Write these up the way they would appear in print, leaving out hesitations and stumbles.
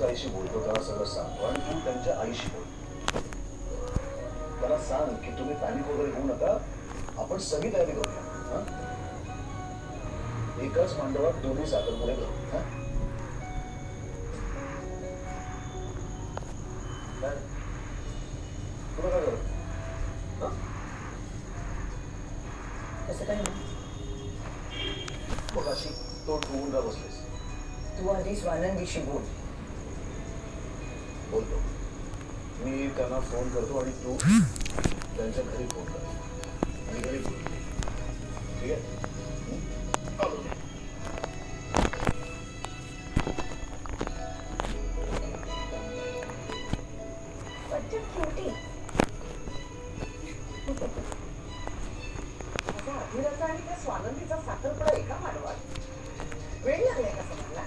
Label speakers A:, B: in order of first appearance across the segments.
A: आईशी बोलतो त्याला सगळं सांगतो आणि तू त्यांच्या आईशी बोल. त्याला सांग की तुम्ही पॅनिक वगैरे होऊ नका, आपण सगळी तयारी करूया. एकाच मांडवात दोन्ही साखरपुडे करू. तुला काय करू
B: कसं काय
A: बघ अशी तोंड ठेवून का बसलेस?
B: तू आधी स्वानंदीशी बोल.
A: बोलतो मी त्यांना फोन करतो आणि तू त्यांच्या घरी फोन कर आणि घरी बोल. ठीक आहे?
B: अभिराचा आणि त्या स्वानंदीचा साखरपुडा एका मांडवात वेळ लागलाय का समजला?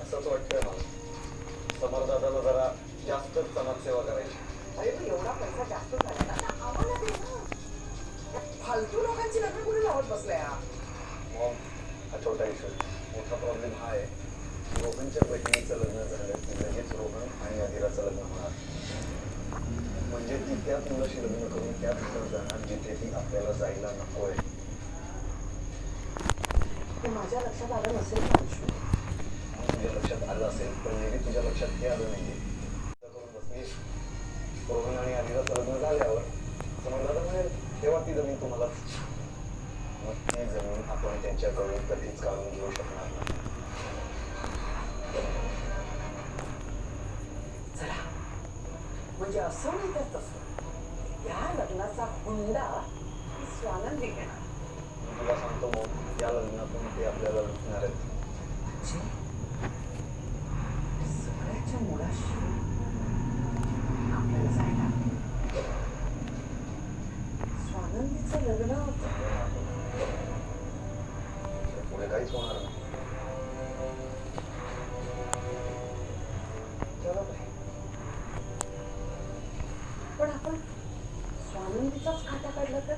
A: असंच वाटतंय मला. समरदादाला जरा जास्तच समाजसेवा करायची.
B: अरे मग एवढा पैसा जास्त झाला ना आम्हाला दे ना. फालतू लोकांची लग्न कुठे लावत बसलाय
A: हा छोटा इशू. मोठा प्रॉब्लेम हा आहे की रोहनच्या बहिणीचं लग्न झालं की लगेच रोहन आणि अधीराचं लग्न होणार. म्हणजे ती त्याच मुलाशी लग्न करून त्याच मुलं जाणार जिथे ती आपल्याला जायला नकोय.
B: माझ्या लक्षात आलं नसेल का?
A: तुझ्या लक्षात आलं असेल पण नेहमी तुझ्या लक्षात हे आलं नाहीये. करून बसलीस रोहन आणि अधीराचं लग्न झाल्यावर समजलं मिळेल तेव्हा ती जमीन तुम्हाला. मग ती जमीन आपण त्यांच्याकडून कधीच काढून घेऊ शकणार नाही.
B: चला म्हणजे असं नाही तर तसं या लग्नाचा हुंडा स्वानंदी घेणार.
A: तुला सांगतो मग या लग्नातून ते आपल्याला लुटणार आहेत.
B: सगळ्याच्या मुळाशी आपल्याला जायला स्वानंदीचं लग्न होतं.
A: पुढे काहीच होणार नाही.
B: पण आपण स्वानंदीचाच खाता काढला तर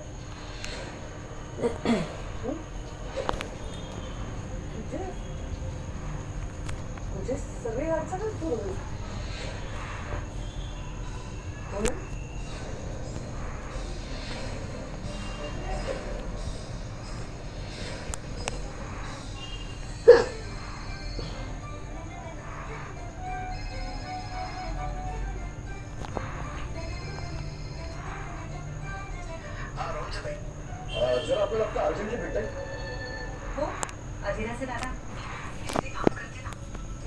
B: म्हणजे सगळी अडचणच दूर होईल.
A: जर आपल्याला आता अर्जंटली भेटतंय.
C: हो अधीराचे दादा ते काम करते ना.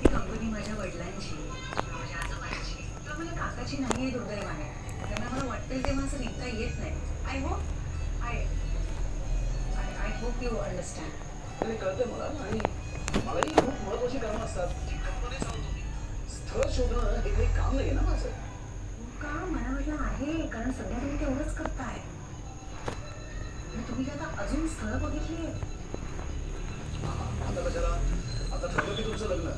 C: ती कंपनी माझ्या वडिलांची माझ्या आजोबांची किंवा माझ्या काकाची नाही आहे दुर्दैवाने. त्यांना मला वाटेल तेव्हा असं निघता येत नाही. I hope I hope you understand.
A: आणि कळतंय मला आणि मलाही खूप महत्वाची कामं असतात. कंपनी चालवतो स्थळ शोधणं हे काही काम नाही ना माझं.
C: का मला म्हटलं आहे कारण सध्या तुम्ही तेवढंच करताय. तुम्ही आता अजून स्थळ बघितली
A: आता कशाला? आता ठरलं की तुमचं लग्न.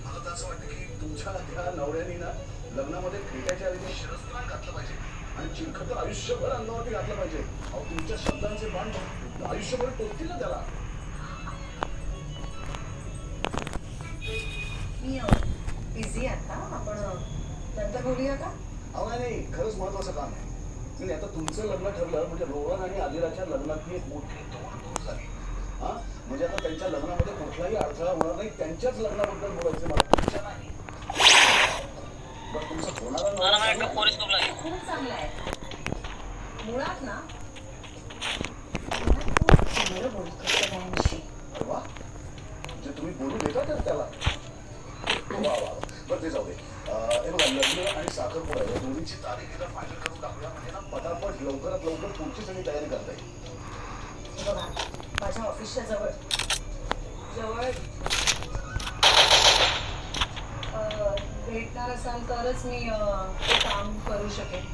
A: मला तर असं वाटतं की तुमच्या त्या नवऱ्यानी ना लग्नामध्ये भेटायच्या आधी शिरस्त्राण घातलं पाहिजे आणि चिरखत आयुष्यभर अंगावरती घातलं पाहिजे. अहो तुमच्या शब्दांचे बाण आयुष्यभर टोचतील ना त्याला.
C: मी बिझी आता आपण नंतर बोलूया का?
A: अहो नाही खरंच महत्वाचं काम आहे. नाही आता तुमचं लग्न ठरलं म्हणजे रोहन आणि आदिराच्या लग्नातली एक मोठी तोड दूर झाली. म्हणजे आता त्यांच्या लग्नामध्ये कुठलाही अडथळा होणार नाही. त्यांच्याच लग्नाबद्दल बोलायचं मला तुमच्या नाही. बरं तुमचं होणारा
C: खूप चांगलं आहे. मुळात ना चांगलं बोलतो सगळ्यांशी.
A: वा म्हणजे तुम्ही बोलू देता तर त्याला. वा वा बरं ते जाऊ दे. हे बघा लग्न आणि साखरपुडा या दोन्हीची तारीख एकदा फायनल करून टाकूया म्हणजे ना पटापट लवकरात लवकर पुढची सगळी तयारी करता येईल.
C: बघा माझ्या ऑफिसच्या जवळ भेटणार असाल तरच मी ते काम करू शकेन.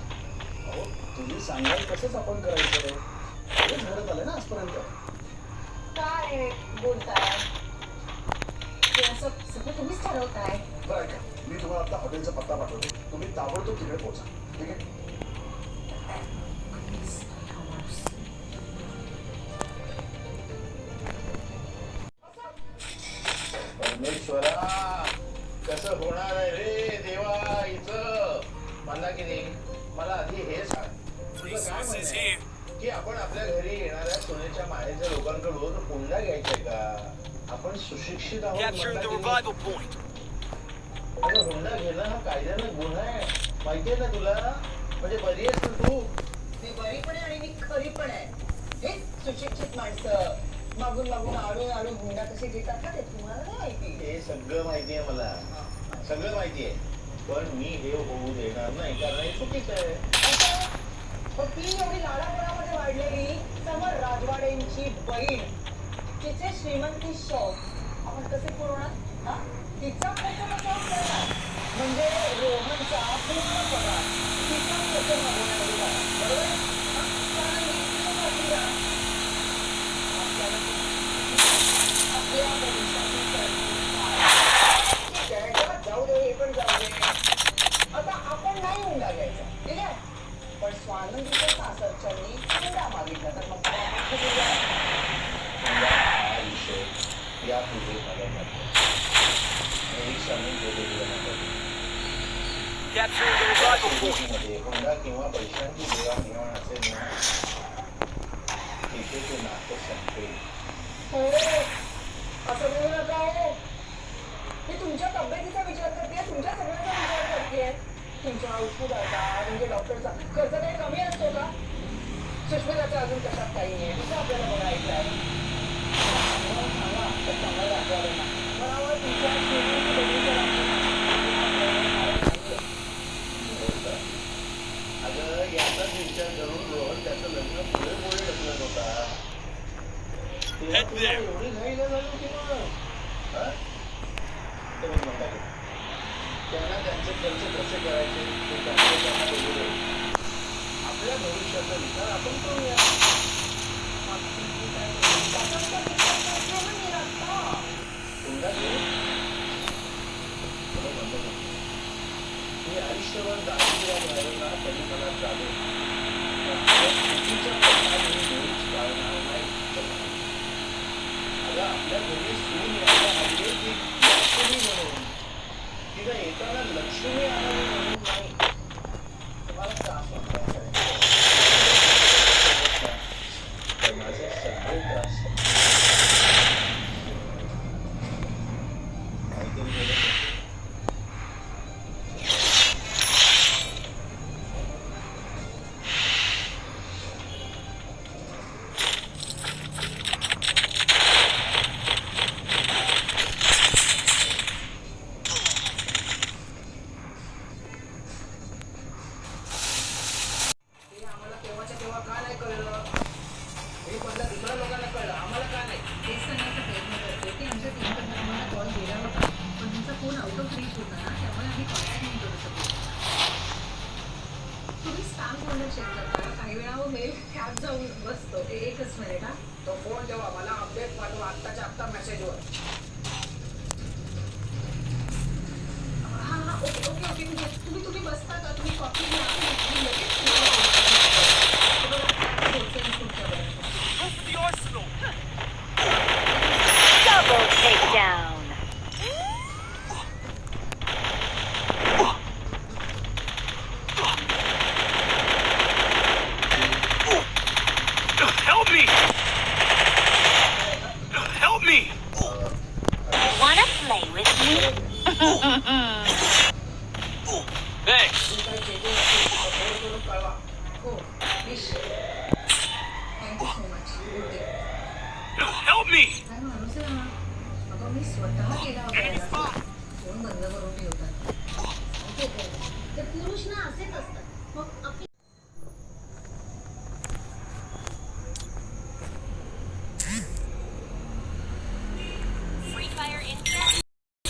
A: अहो तुम्ही सांगाल तसंच आपण करायचं. हेच घडत आलंय ना आजपर्यंत.
C: काय बोलताय? हे असं सगळं तुम्हीच ठरवताय.
A: बरं ऐका मी तुम्हाला आता हॉटेलचा पत्ता पाठवतो. तुम्ही ताबडतोब तिकडे पोहोचा. ठीक आहे? परमेश्वरा
D: कसं होणार आहे रे देवा इथं मला की नाही मला आधी हे सांग तुझं काय म्हणणं आहे की आपण आपल्या घरी येणाऱ्या सोन्याच्या माळेच्या लोकांकडून हुंडा घ्यायचाय का आपण सुशिक्षित आहोत
E: Capturing the
D: म्हणता की
E: revival point.
D: नाही? अगं हुंडा घेणं हा कायद्यानं गुन्हा आहे माहितीये ना तुला म्हणजे बरी आहेस ना तू
B: मी बरी पण आहे आणि मी खरी पण आहे. हे सुशिक्षित माणसं मागून मागून आणून हुंडा कसे घेतात ना ते तुम्हाला नाही माहिती.
D: हे सगळं माहितीये मला सगळं माहितीये पण मी हे होऊ देणार नाही कारण हे चुकीचं आहे
B: पण ती एवढी लाडापणामध्ये वाढलेली समर राजवाडेंची बहीण तिचे श्रीमंती शौक आपण कसे पुरवणार? हा? तिचा खर्च कसा करणार? म्हणजे रोहनचा पूर्ण पगार तिचा खर्च मागवण्यामध्ये जाणार. बरोबर? हा? कारण इतकं मोठीला आपल्या भविष्याची तरतूद आहे. ठीक आहे, चला जाऊ दे, हे पण जाऊ दे. आता आपण नाही हुंडा घ्यायचा, ठीक आहे? पण स्वानंदीच्या सासरच्यांनी हुंडा मागितला तर मग काय आपण कुठे जाणार?
D: हा विषय यापुढे मला नको मी सांगून बोललेलं नको
E: Capturing the revival point.
D: मध्ये हुंडा किंवा पैशांची देवाणघेवाण असेल ना तिथे ते नातं संपेल
B: हो, असं बोलू नका हो. मी तुमच्या तब्येतीचा विचार करते, तुमच्या सगळ्यांचा विचार करते. तुमच्या औषधाचा म्हणजे डॉक्टरचा खर्च काही कमी असतो का? सुष्मिताचा अजून कशात काही नाही कसं आपल्याला बघायचं आहे सांगा तर चांगलं दाखवायला ना बरोबर तुमच्या श्रीमंती बहिणीच्या
D: अगं याचाच विचार करून रोहन त्याचं लग्न पुढे पुढे ढकलत होता तेव्हा
E: Head
D: तुला
E: there.
D: एवढी घाई का झाली होती मग हा? ते मग म्हणता की त्यांना त्यांचे खर्च कसे करायचे ते त्यांना बघू दे आपल्या भविष्याचा विचार आपण करूया हुंडा घेऊ म्हणून म्हणतो ना, मी आयुष्यभर दारिद्र्यात राहिलो ना तरी मला चालेल चुकीच्या प्रकारे मुळीच पाळणार नाही अगं आपल्या घरी सून यायला हवी ती लक्ष्मी म्हणून तिला येताना लक्ष्मी आणावी म्हणून नाही तुम्हाला त्रास होणार तर माझे सगळे त्रास ऐकून गेले
B: ते आम्हाला तेव्हाच्या तेव्हा का नाही कळलं? हे बदला दुसऱ्या लोकांना कळलं, आम्हाला का नाही?
C: तेच सांगायचा प्रयत्न करते की आमच्या टीमकडनं आम्हाला कॉल केला होता पण तुमचा फोन आउट ऑफ रीच होता ना त्यामुळे आम्ही कॉन्टॅक्ट नाही करू शकलो. तुम्ही स्पॅम फोल्डर चेक करता काही वेळा हो मेल ह्यात जाऊन बसतो ते एकच मिनिट हा.
B: तो फोन ठेवा, मला अपडेट पाठवा आत्ताच्या आत्ता मेसेजवर.
C: हा हा ओके ओके ओके म्हणजे तुम्ही बसता का तुम्ही कॉफी घ्या मी लगेच पोहोचेन तुमच्यापर्यंत.
E: Open the arsenal.
F: Double takedown.
E: Help me! Help me!
F: Wanna play with me?
E: Thanks.
B: काही चेकिंग असेल तर फोन करून कळवा.
C: हो wish thank you so much good day.
E: Help me!
C: काय माणूस आहे हा? अगं मी स्वतः केला होता याला फोन बंद करून ठेवतात. ते पुरुष ना असेच असतात मग आपली